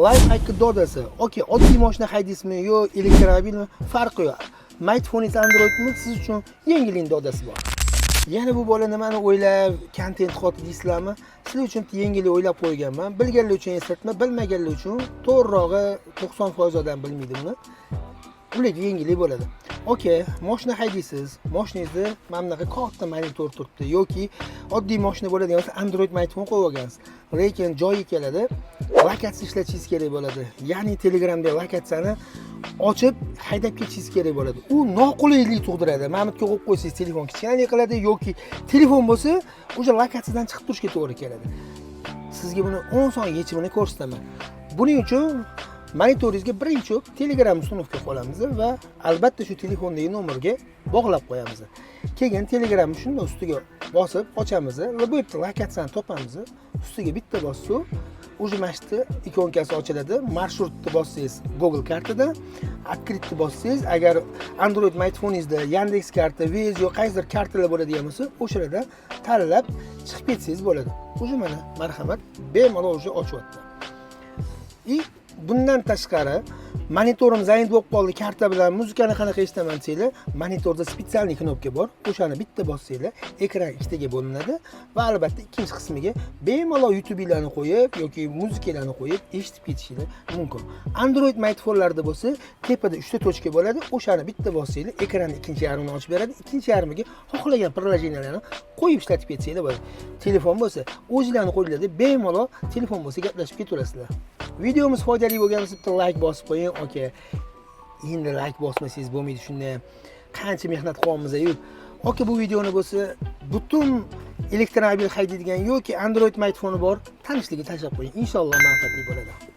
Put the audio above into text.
Lifehack dodasi. Okey, oddiy mashina haydaysizmi yo elektromobilmi? Farqi yo'q. Smartphone Androidmi siz uchun yengillik dodasi bor. Yana bu bola nimani o'ylab, kontent qotdi deysizlarmi? Sizlar uchun yengillik o'ylab qo'yganman. Bilganlar uchun eslatma, bilmaganlar uchun to'g'rirog'i 90% odam bilmaydi buni. Ularga yengillik bo'ladi. Okey, mashina haydaysiz. Mashinangizda mana bunaqa katta monitor turibdi yoki oddiy mashina bo'ladigan bo'lsa Android smartphone qo'yib olgansiz. Lekin joyi keladi, lokatsiya ishlatishingiz kerak bo'ladi. Ya'ni Telegramda lokatsiyani ochib haydab ketishingiz kerak bo'ladi. U noqulaylik tug'diradi. Mana bu yerga qo'yib qo'ysangiz telefon kichkinalik qiladi yoki telefon bo'lsa, o'sha lokatsiyadan chiqib turishga to'g'ri keladi. Sizga buni 10 son yechimini ko'rsataman. Buning uchun monitoringizga birinchi Telegram ustunovka qo'yamiz va albatta shu telefondagi nomerga bog'lab qo'yamiz. Keyin Telegram shunda ustiga bosib ochamiz va bu yerda lokatsiyani topamiz. Ustiga bitta bossam, o'sha mashina ikonkasi ochiladi. Marshrutni bossangiz Google kartadan, открытni bossangiz, agar Android smartfoningizda Yandex karta, Waze yo qaysidir kartalar bo'ladigan bo'lsa, o'shalardan tanlab chiqib ketsangiz bo'ladi. O'sha mana marhamat, bemalol o'sha ochyapti. Bundan tashqari monitorim zayin bo'lib qoldi, karta bilan muzikani qanaqa eshitaman desanglar, monitorda spetsialniy knopka bor. O'shani bitta bossanglar, ekran ikkitaga bo'linadi va albatta ikkinchi qismiga bemalol YouTube'larni qo'yib yoki muzikalarni qo'yib eshitib ketishingiz mumkin. Android smartfonlarda bo'lsa, tepada 3 ta tochka bo'ladi. O'shani bitta bossanglar, ekranni ikkinchi yarmini ochib beradi. Ikkinchi yarmiga xohlagan prilojenalarni qo'yib ishlatib ketsanglar bo'ladi. Telefon bo'lsa, o'zingizlarning qo'lingizda bemalol telefon bo'lsa gaplashib ketaverasizlar. Videomiz foydali bo'lgan bo'lsa, like bosib qo'ying. Okey. Endi like bosmasangiz bo'lmaydi, shunda qancha mehnat qilyapmiz-yu. Okey, bu videoni bo'lsa, butun elektromobil haydaydigan yoki Android smartfoni bor tanishligi tashlab qo'ying. Inshaalloh manfaatli bo'ladi.